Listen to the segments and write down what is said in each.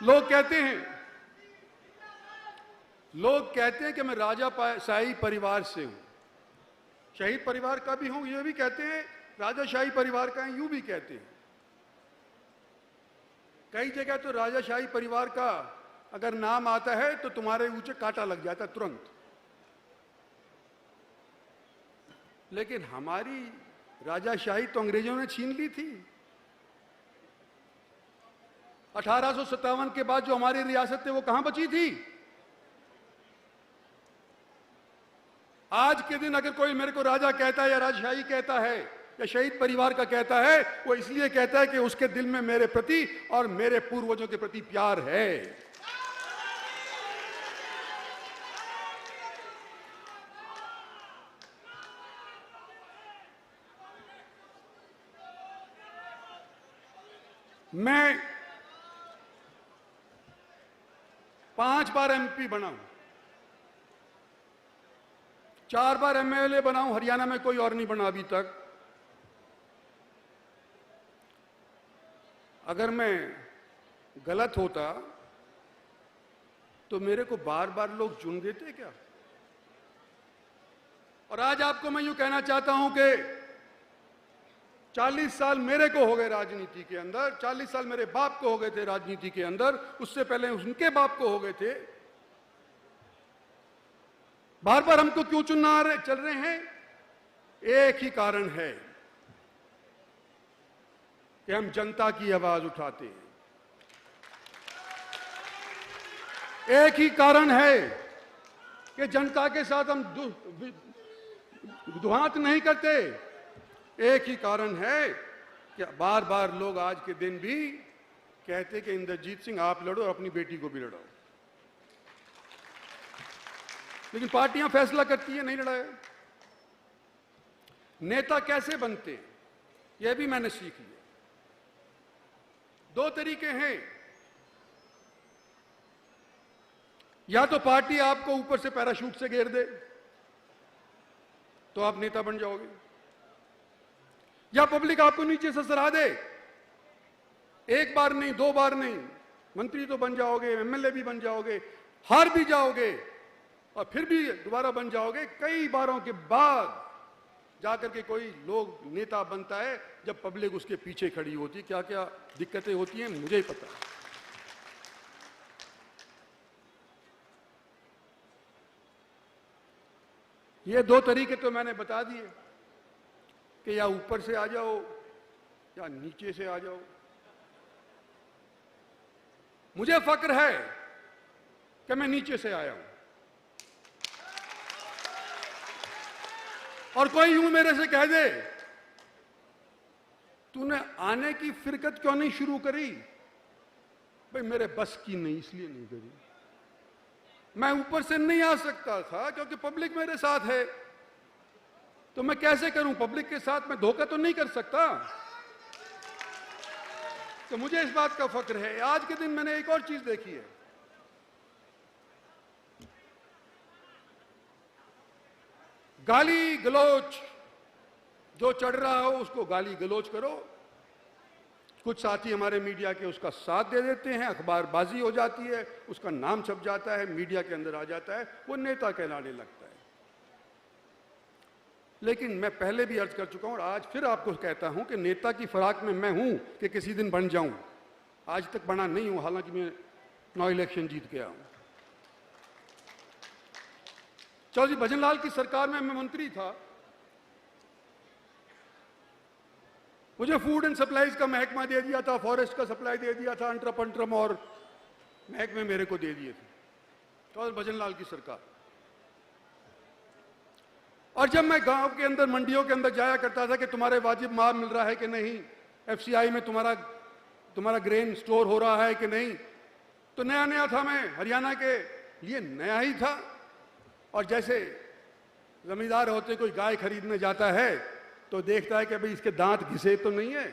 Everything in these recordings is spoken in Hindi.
लोग कहते हैं कि मैं राजाशाही परिवार से हूं, शहीद परिवार का भी हूं, ये भी कहते हैं, राजाशाही परिवार का है, यूं भी कहते हैं। कई जगह तो राजाशाही परिवार का अगर नाम आता है तो तुम्हारे ऊंचे कांटा लग जाता है तुरंत। लेकिन हमारी राजाशाही तो अंग्रेजों ने छीन ली थी। 1857 के बाद जो हमारी रियासत थी वो कहां बची थी? आज के दिन अगर कोई मेरे को राजा कहता है या राजशाही कहता है या शहीद परिवार का कहता है, वो इसलिए कहता है कि उसके दिल में मेरे प्रति और मेरे पूर्वजों के प्रति प्यार है। मैं 5 बार एमपी बना हूं, 4 बार एमएलए बना हूं, हरियाणा में कोई और नहीं बना अभी तक। अगर मैं गलत होता तो मेरे को बार बार लोग चुन देते क्या? और आज आपको मैं यूं कहना चाहता हूं कि 40 साल मेरे को हो गए राजनीति के अंदर, 40 साल मेरे बाप को हो गए थे राजनीति के अंदर, उससे पहले उनके बाप को हो गए थे। बार बार हमको क्यों चुनना चल रहे हैं? एक ही कारण है कि हम जनता की आवाज उठाते हैं। एक ही कारण है कि जनता के साथ हम दुहात नहीं करते। एक ही कारण है कि बार बार लोग आज के दिन भी कहते कि इंद्रजीत सिंह आप लड़ो और अपनी बेटी को भी लड़ाओ, लेकिन पार्टियां फैसला करती है नहीं लड़ाया। नेता कैसे बनते हैं यह भी मैंने सीख लिया। 2 तरीके हैं, या तो पार्टी आपको ऊपर से पैराशूट से घेर दे तो आप नेता बन जाओगे, या पब्लिक आपको नीचे से सराह दे। 1 बार नहीं, 2 बार नहीं, मंत्री तो बन जाओगे, एमएलए भी बन जाओगे, हार भी जाओगे और फिर भी दोबारा बन जाओगे। कई बारों के बाद जाकर के कोई लोग नेता बनता है जब पब्लिक उसके पीछे खड़ी होती है। क्या क्या दिक्कतें होती हैं मुझे ही पता है। ये 2 तरीके तो मैंने बता दिए कि या ऊपर से आ जाओ या नीचे से आ जाओ। मुझे फक्र है कि मैं नीचे से आया हूं, और कोई यूं मेरे से कह दे तूने आने की फिरकत क्यों नहीं शुरू करी? भाई मेरे बस की नहीं, इसलिए नहीं करी। मैं ऊपर से नहीं आ सकता था क्योंकि पब्लिक मेरे साथ है, तो मैं कैसे करूं? पब्लिक के साथ मैं धोखा तो नहीं कर सकता। तो मुझे इस बात का फक्र है। आज के दिन मैंने एक और चीज देखी है, गाली गलोच जो चढ़ रहा हो उसको गाली गलोच करो। कुछ साथी हमारे मीडिया के उसका साथ दे देते हैं, अखबारबाजी हो जाती है, उसका नाम छप जाता है, मीडिया के अंदर आ जाता है, वो नेता कहलाने लगता है। लेकिन मैं पहले भी अर्ज कर चुका हूं और आज फिर आपको कहता हूं कि नेता की फराक में मैं हूं कि किसी दिन बन जाऊं। आज तक बना नहीं हूं, हालांकि मैं 9 इलेक्शन जीत गया हूं। चौधरी भजनलाल की सरकार में मैं मंत्री था, मुझे फूड एंड सप्लाईज का महकमा दे दिया था, फॉरेस्ट का सप्लाई दे दिया था, अंटरम पंटरम और महकमे मेरे को दे दिए थे, चौधरी भजनलाल की सरकार। और जब मैं गांव के अंदर मंडियों के अंदर जाया करता था कि तुम्हारे वाजिब माल मिल रहा है कि नहीं, एफसीआई में तुम्हारा ग्रेन स्टोर हो रहा है कि नहीं, तो नया नया था, मैं हरियाणा के लिए नया ही था। और जैसे जमींदार होते कोई गाय खरीदने जाता है तो देखता है कि भाई इसके दांत घिसे तो नहीं है,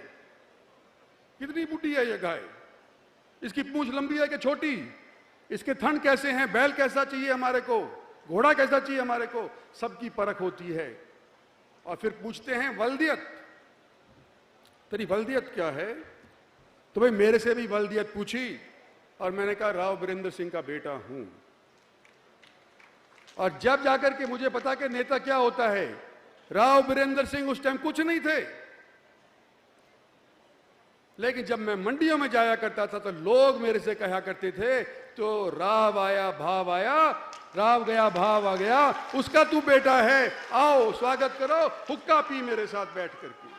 कितनी बुढ़ी है ये गाय, इसकी पूंछ लंबी है कि छोटी, इसके थन कैसे हैं, बैल कैसा चाहिए हमारे को, घोड़ा कैसा चाहिए हमारे को, सबकी परख होती है। और फिर पूछते हैं वल्दियत, तेरी वल्दियत क्या है? तो भाई मेरे से भी वल्दियत पूछी और मैंने कहा राव बीरेंद्र सिंह का बेटा हूं। और जब जाकर के मुझे पता कि नेता क्या होता है, राव बीरेंद्र सिंह उस टाइम कुछ नहीं थे, लेकिन जब मैं मंडियों में जाया करता था तो लोग मेरे से कहा करते थे, तो राव आया भाव आया, राव गया भाव आ गया, उसका तू बेटा है, आओ स्वागत करो, हुक्का पी मेरे साथ बैठ करके।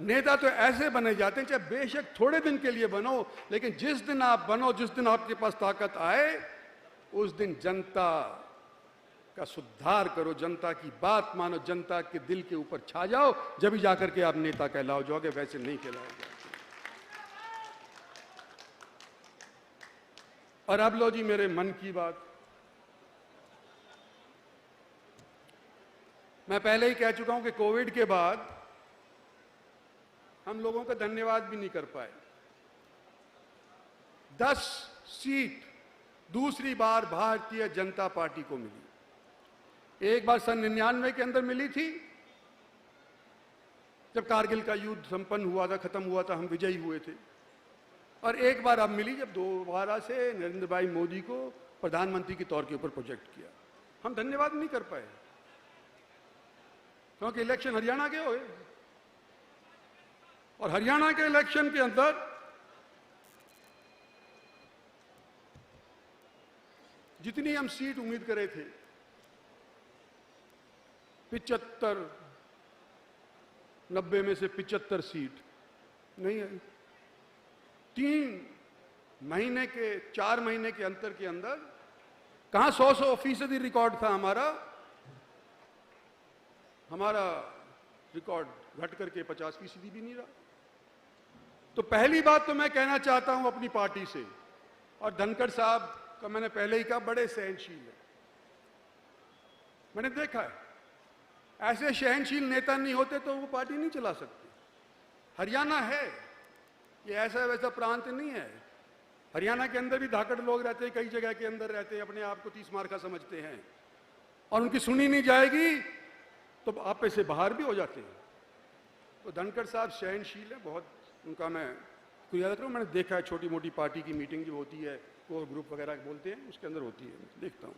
नेता तो ऐसे बने जाते हैं, चाहे बेशक थोड़े दिन के लिए बनो, लेकिन जिस दिन आप बनो, जिस दिन आपके पास ताकत आए, उस दिन जनता का सुधार करो, जनता की बात मानो, जनता के दिल के ऊपर छा जाओ, जब भी जाकर के आप नेता कहलाओ जाओगे, वैसे नहीं कहलाओ जाओगे। और अब लो जी मेरे मन की बात। मैं पहले ही कह चुका हूं कि कोविड के बाद हम लोगों का धन्यवाद भी नहीं कर पाए। 10 सीट दूसरी बार भारतीय जनता पार्टी को मिली। एक बार सन 99 के अंदर मिली थी, जब कारगिल का युद्ध संपन्न हुआ था, खत्म हुआ था, हम विजयी हुए थे। और एक बार अब मिली जब दोबारा से नरेंद्र भाई मोदी को प्रधानमंत्री के तौर के ऊपर प्रोजेक्ट किया। हम धन्यवाद नहीं कर पाए क्योंकि इलेक्शन हरियाणा के हुए, और हरियाणा के इलेक्शन के अंदर जितनी हम सीट उम्मीद करे थे, 75, 90 में से 75 सीट नहीं आई। 4 महीने के अंतर के अंदर कहां 100% रिकॉर्ड था हमारा रिकॉर्ड घट करके 50% भी नहीं रहा। तो पहली बात तो मैं कहना चाहता हूं अपनी पार्टी से, और धनखड़ साहब का मैंने पहले ही कहा, बड़े सहनशील है। मैंने देखा है, ऐसे सहनशील नेता नहीं होते तो वो पार्टी नहीं चला सकते। हरियाणा है, ये ऐसा वैसा प्रांत नहीं है। हरियाणा के अंदर भी धाकड़ लोग रहते हैं, कई जगह के अंदर रहते हैं, अपने आप को 30 मार का समझते हैं, और उनकी सुनी नहीं जाएगी तो आपे से बाहर भी हो जाते हैं। तो धनखड़ साहब सहनशील है बहुत, उनका मैं कुछ याद करूँ, मैंने देखा है छोटी मोटी पार्टी की मीटिंग जो होती है, कोर ग्रुप वगैरह बोलते हैं, उसके अंदर होती है, देखता हूँ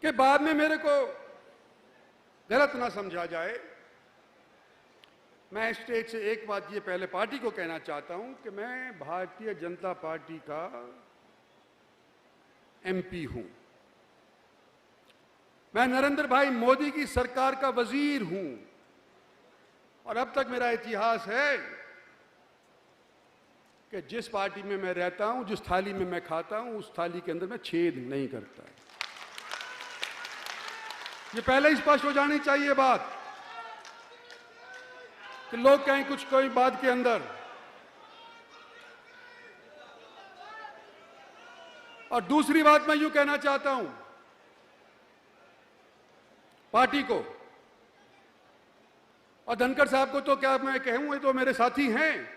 कि बाद में मेरे को गलत ना समझा जाए। मैं स्टेज से एक बात ये पहले पार्टी को कहना चाहता हूं कि मैं भारतीय जनता पार्टी का एमपी हूं, मैं नरेंद्र भाई मोदी की सरकार का वजीर हूं, और अब तक मेरा इतिहास है कि जिस पार्टी में मैं रहता हूं, जिस थाली में मैं खाता हूं, उस थाली के अंदर मैं छेद नहीं करता। ये पहले ही स्पष्ट हो जानी चाहिए बात, कि लोग कहें कुछ कोई बात के अंदर। और दूसरी बात मैं यूं कहना चाहता हूं पार्टी को, और धनखड़ साहब को तो क्या मैं कहूं, ये तो मेरे साथी हैं।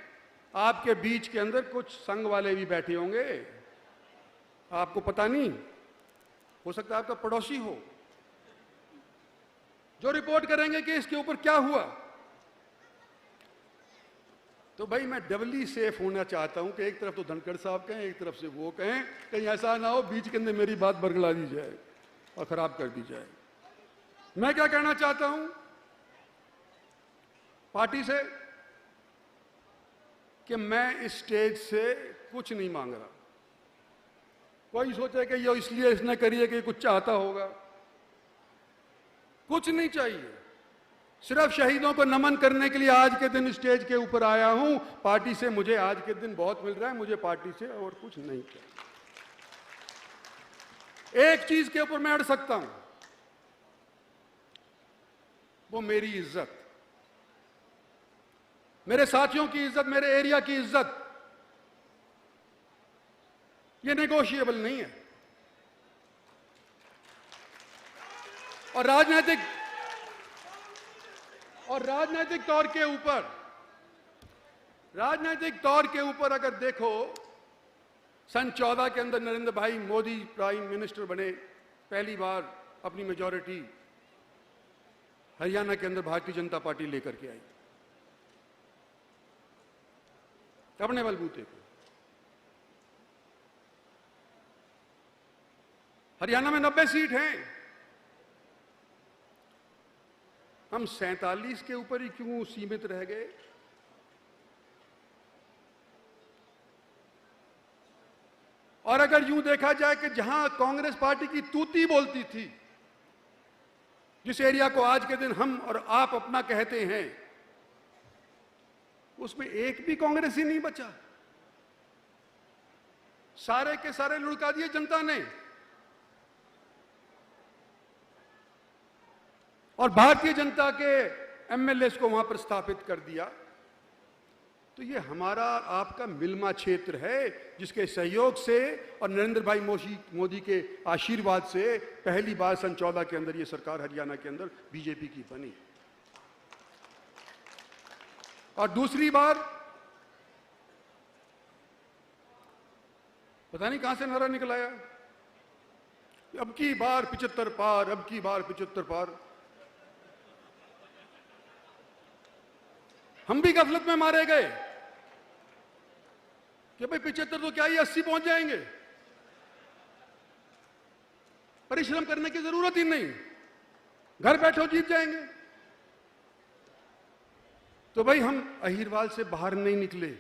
आपके बीच के अंदर कुछ संघ वाले भी बैठे होंगे, आपको पता नहीं, हो सकता है आपका पड़ोसी हो, जो रिपोर्ट करेंगे कि इसके ऊपर क्या हुआ। तो भाई मैं डबली सेफ होना चाहता हूं कि एक तरफ तो धनखड़ साहब कहें, एक तरफ से वो कहें, कहीं ऐसा ना हो बीच के अंदर मेरी बात बरगला दी जाए और खराब कर दी जाए। मैं क्या कहना चाहता हूं पार्टी से, कि मैं इस स्टेज से कुछ नहीं मांग रहा। कोई सोचे कि ये इसलिए इसने करी है कि कुछ चाहता होगा, कुछ नहीं चाहिए। सिर्फ शहीदों को नमन करने के लिए आज के दिन स्टेज के ऊपर आया हूं। पार्टी से मुझे आज के दिन बहुत मिल रहा है, मुझे पार्टी से और कुछ नहीं चाहिए। एक चीज के ऊपर मैं अड़ सकता हूं, वो मेरी इज्जत, मेरे साथियों की इज्जत, मेरे एरिया की इज्जत। ये नेगोशिएबल नहीं है। और राजनीतिक तौर के ऊपर अगर देखो, सन 14 के अंदर नरेंद्र भाई मोदी प्राइम मिनिस्टर बने, पहली बार अपनी मेजॉरिटी हरियाणा के अंदर भारतीय जनता पार्टी लेकर के आई। अपने बलबूते को। हरियाणा में 90 सीट हैं, हम 47 के ऊपर ही क्यों सीमित रह गए? और अगर यूं देखा जाए कि जहां कांग्रेस पार्टी की तूती बोलती थी, जिस एरिया को आज के दिन हम और आप अपना कहते हैं, उसमें एक भी कांग्रेसी नहीं बचा। सारे के सारे लुढ़का दिए जनता ने। और भारतीय जनता के एमएलए को वहां पर स्थापित कर दिया। तो ये हमारा आपका मिलमा क्षेत्र है, जिसके सहयोग से और नरेंद्र भाई मोदी के आशीर्वाद से पहली बार सन 14 के अंदर ये सरकार हरियाणा के अंदर बीजेपी की बनी। और दूसरी बार पता नहीं कहां से नारा निकल आया, अब की बार 75 पार, अब की बार 75 पार। हम भी गफलत में मारे गए कि भाई 75 तो क्या ही 80 पहुंच जाएंगे, परिश्रम करने की जरूरत ही नहीं, घर बैठो जीत जाएंगे। तो भाई हम अहीरवाल से बाहर नहीं निकले।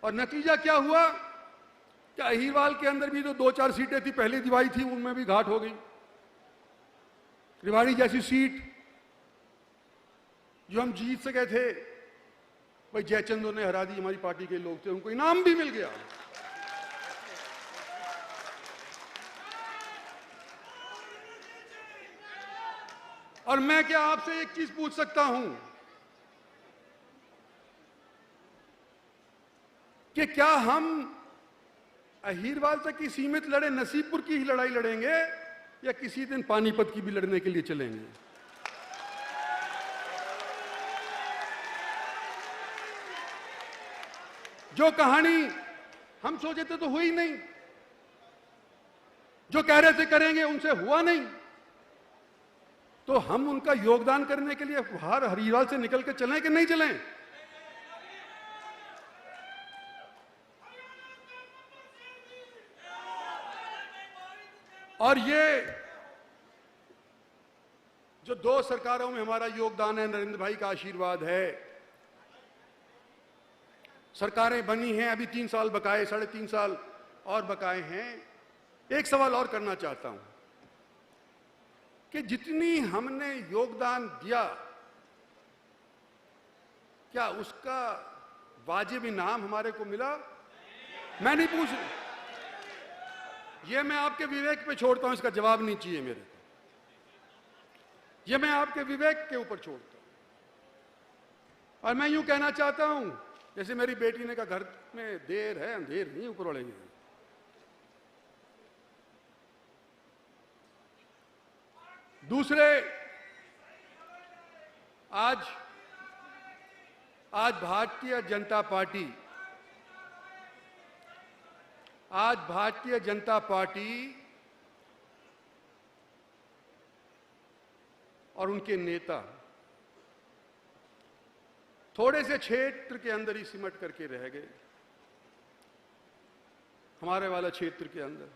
और नतीजा क्या हुआ कि अहीरवाल के अंदर भी जो 2-4 सीटें थी पहली दिवाई थी, उनमें भी घाट हो गई। रेवाड़ी जैसी सीट जो हम जीत सके थे, भाई जयचंद ने हरा दी, हमारी पार्टी के लोग थे, उनको इनाम भी मिल गया। और मैं क्या आपसे एक चीज पूछ सकता हूं कि क्या हम अहीरवाल तक की सीमित लड़े, नसीबपुर की ही लड़ाई लड़ेंगे, या किसी दिन पानीपत की भी लड़ने के लिए चलेंगे? जो कहानी हम सोचे थे तो हुई नहीं, जो कह रहे थे करेंगे उनसे हुआ नहीं, तो हम उनका योगदान करने के लिए बाहर हरियाणा से निकल के चलें कि नहीं चलें? और ये जो 2 सरकारों में हमारा योगदान है, नरेंद्र भाई का आशीर्वाद है, सरकारें बनी हैं, अभी 3 साल बकाए, 3.5 साल और बकाए हैं। एक सवाल और करना चाहता हूं कि जितनी हमने योगदान दिया, क्या उसका वाजिब इनाम हमारे को मिला? मैं नहीं पूछ रहा, ये मैं आपके विवेक पे छोड़ता हूं, इसका जवाब नहीं चाहिए मेरे को, ये मैं आपके विवेक के ऊपर छोड़ता हूं। और मैं यूं कहना चाहता हूं, जैसे मेरी बेटी ने कहा, घर में देर है अंधेर नहीं, ऊपर वाले नहीं। दूसरे, आज भारतीय जनता पार्टी और उनके नेता थोड़े से क्षेत्र के अंदर ही सिमट करके रह गए, हमारे वाला क्षेत्र के अंदर।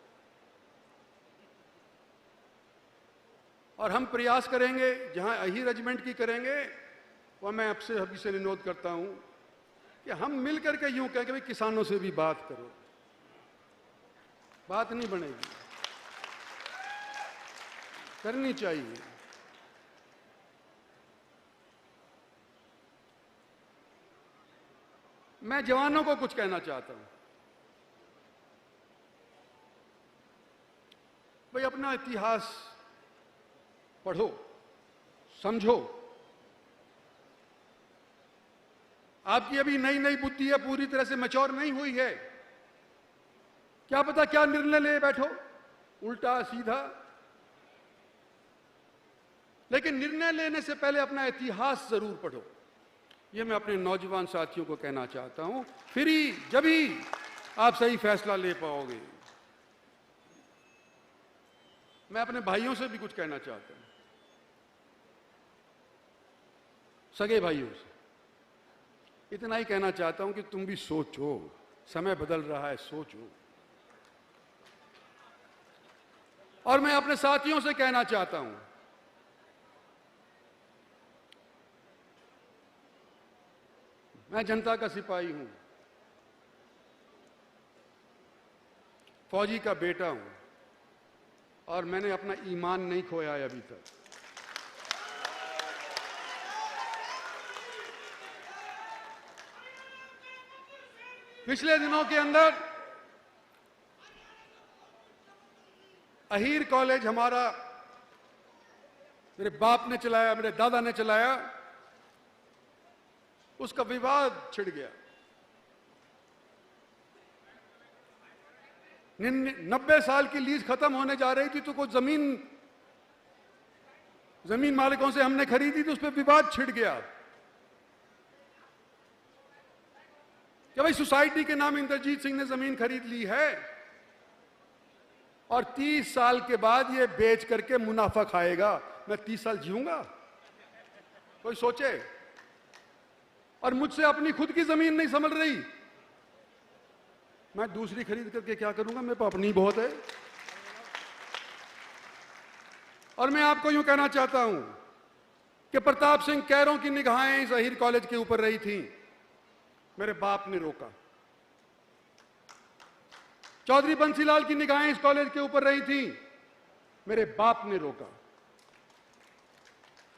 और हम प्रयास करेंगे, जहां अही रेजिमेंट की करेंगे, वह मैं आपसे अभी से अनुरोध करता हूं कि हम मिल करके यूं कहें कि भाई किसानों से भी बात करो। बात नहीं बनेगी, करनी चाहिए। मैं जवानों को कुछ कहना चाहता हूं, भाई अपना इतिहास पढ़ो, समझो। आपकी अभी नई नई बुद्धि है, पूरी तरह से मैच्योर नहीं हुई है, क्या पता क्या निर्णय ले बैठो, उल्टा सीधा। लेकिन निर्णय लेने से पहले अपना इतिहास जरूर पढ़ो, ये मैं अपने नौजवान साथियों को कहना चाहता हूं। फिर ही जब ही आप सही फैसला ले पाओगे। मैं अपने भाइयों से भी कुछ कहना चाहता हूं, सगे भाइयों से। इतना ही कहना चाहता हूं कि तुम भी सोचो, समय बदल रहा है, सोचो। और मैं अपने साथियों से कहना चाहता हूं, मैं जनता का सिपाही हूं, फौजी का बेटा हूं, और मैंने अपना ईमान नहीं खोया है अभी तक। पिछले दिनों के अंदर अहीर कॉलेज हमारा मेरे बाप ने चलाया, मेरे दादा ने चलाया, उसका विवाद छिड़ गया। 90 साल की लीज खत्म होने जा रही थी तो कुछ जमीन मालिकों से हमने खरीदी थी, उस पर विवाद छिड़ गया कि भाई सोसाइटी के नाम इंद्रजीत सिंह ने जमीन खरीद ली है और 30 साल के बाद ये बेच करके मुनाफा खाएगा। मैं 30 साल जीऊंगा? कोई सोचे। और मुझसे अपनी खुद की जमीन नहीं संभल रही, मैं दूसरी खरीद करके क्या करूंगा? मेरे पास अपनी बहुत है। और मैं आपको यूं कहना चाहता हूं कि प्रताप सिंह कैरों की निगाहें इस अहीर कॉलेज के ऊपर रही थी, मेरे बाप ने रोका। चौधरी बंसीलाल की निगाहें इस कॉलेज के ऊपर रही थी, मेरे बाप ने रोका।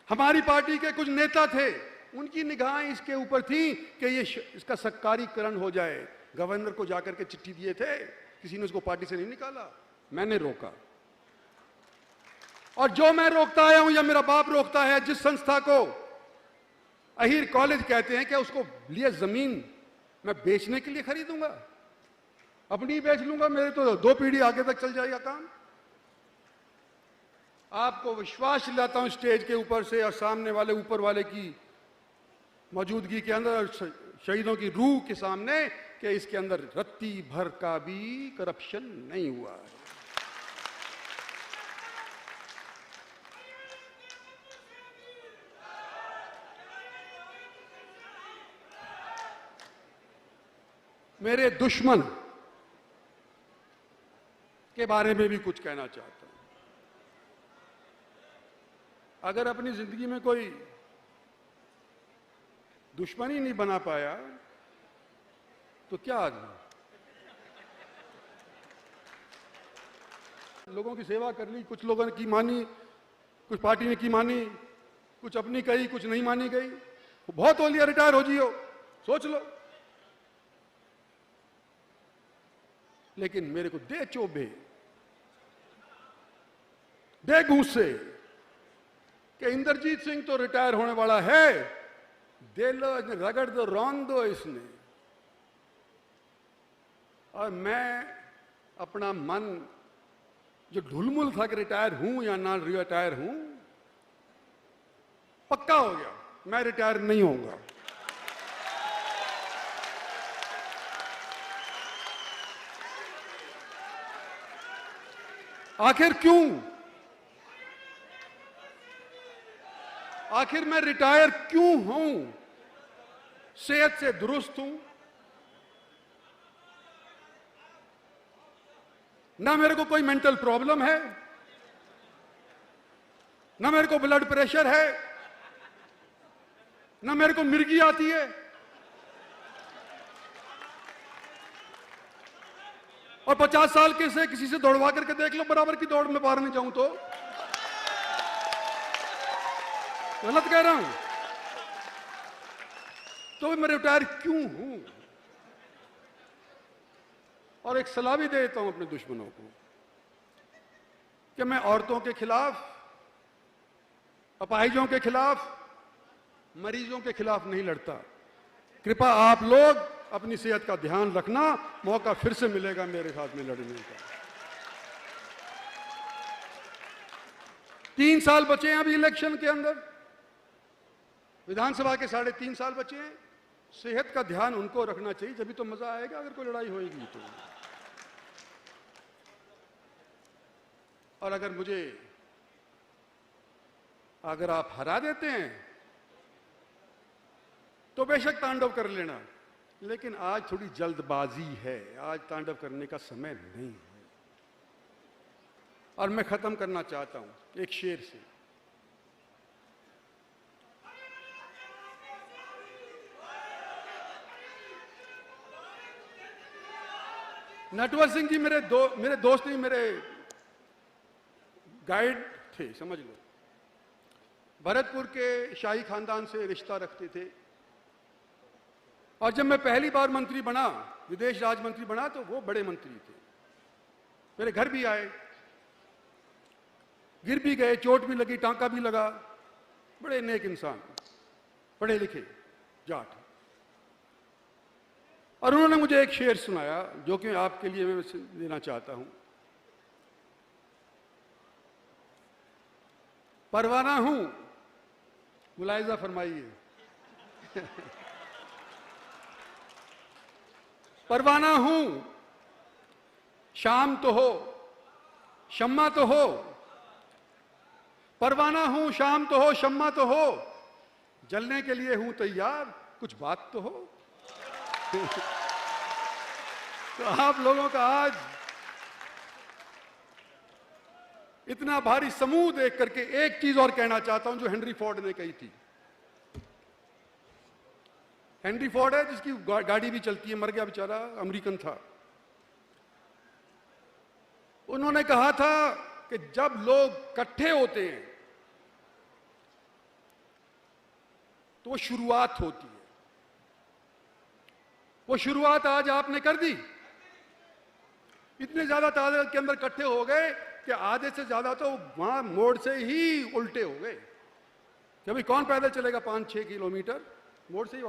हमारी पार्टी के कुछ नेता थे, उनकी निगाहें इसके ऊपर थी कि ये इसका सरकारीकरण हो जाए। गवर्नर को जाकर के चिट्ठी दिए थे, किसी ने उसको पार्टी से नहीं निकाला, मैंने रोका। और जो मैं रोकता आया हूं या मेरा बाप रोकता है, जिस संस्था को अहीर कॉलेज कहते हैं, क्या उसको लिए जमीन मैं बेचने के लिए खरीदूंगा? अपनी बेच लूंगा, मेरे तो 2 पीढ़ी आगे तक चल जाएगा काम। आपको विश्वास दिलाता हूं स्टेज के ऊपर से और सामने वाले ऊपर वाले की मौजूदगी के अंदर, शहीदों की रूह के सामने, कि इसके अंदर रत्ती भर का भी करप्शन नहीं हुआ है। मेरे दुश्मन के बारे में भी कुछ कहना चाहता हूं। अगर अपनी जिंदगी में कोई दुश्मन ही नहीं बना पाया तो क्या आदमी? लोगों की सेवा कर ली, कुछ लोगों ने की मानी, कुछ पार्टी ने की मानी, कुछ अपनी कही, कुछ नहीं मानी गई। बहुत हो लिया, रिटायर हो जियो, सोच लो। लेकिन मेरे को दे चोबे, दे गुस्से कि इंद्रजीत सिंह तो रिटायर होने वाला है, दे लो, रगड़ दो, रौन दो इसने। और मैं अपना मन जो ढुलमुल था कि रिटायर हूं या ना रिटायर हूं, पक्का हो गया, मैं रिटायर नहीं होऊंगा। आखिर क्यों? आखिर मैं रिटायर क्यों हूं? सेहत से दुरुस्त हूं, ना मेरे को कोई मेंटल प्रॉब्लम है, ना मेरे को ब्लड प्रेशर है, ना मेरे को मिर्गी आती है। और 50 साल के से किसी से दौड़वा करके देख लो, बराबर की दौड़ में पार नहीं जाऊं तो गलत कह रहा हूं? तो मैं रिटायर क्यों हूं? और एक सलाह भी देता हूं अपने दुश्मनों को कि मैं औरतों के खिलाफ, अपाहिजों के खिलाफ, मरीजों के खिलाफ नहीं लड़ता। कृपया आप लोग अपनी सेहत का ध्यान रखना, मौका फिर से मिलेगा मेरे साथ में लड़ने का। 3 साल बचे हैं अभी इलेक्शन के अंदर, विधानसभा के 3.5 साल बचे हैं। सेहत का ध्यान उनको रखना चाहिए, जब भी तो मजा आएगा अगर कोई लड़ाई होगी तो। और अगर आप हरा देते हैं तो बेशक तांडव कर लेना, लेकिन आज थोड़ी जल्दबाजी है, आज तांडव करने का समय नहीं है। और मैं खत्म करना चाहता हूं एक शेर से। नटवर सिंह जी मेरे दोस्त नहीं, मेरे गाइड थे, समझ लो। भरतपुर के शाही खानदान से रिश्ता रखते थे, और जब मैं पहली बार मंत्री बना, विदेश राज्य मंत्री बना, तो वो बड़े मंत्री थे। मेरे घर भी आए, गिर भी गए, चोट भी लगी, टांका भी लगा। बड़े नेक इंसान, पढ़े लिखे जाट। और उन्होंने मुझे एक शेर सुनाया जो कि आपके लिए मैं देना चाहता हूं। परवाना हूं, मुलाहिजा फरमाइए। परवाना हूं, शाम तो हो, शम्मा तो हो। परवाना हूं, शाम तो हो, शम्मा तो हो, जलने के लिए हूं तैयार, कुछ बात तो हो। तो आप लोगों का आज इतना भारी समूह देख करके एक चीज और कहना चाहता हूं जो हेनरी फोर्ड ने कही थी। हेनरी फोर्ड है जिसकी गाड़ी भी चलती है, मर गया बेचारा, अमेरिकन था। उन्होंने कहा था कि जब लोग इकट्ठे होते हैं तो वो शुरुआत होती है। वो शुरुआत आज आपने कर दी। इतने ज्यादा तादाद के अंदर इकट्ठे हो गए कि आधे से ज्यादा तो वहां मोड़ से ही उल्टे हो गए। कभी कौन पैदल चलेगा 5-6 किलोमीटर, मोड़ से ही।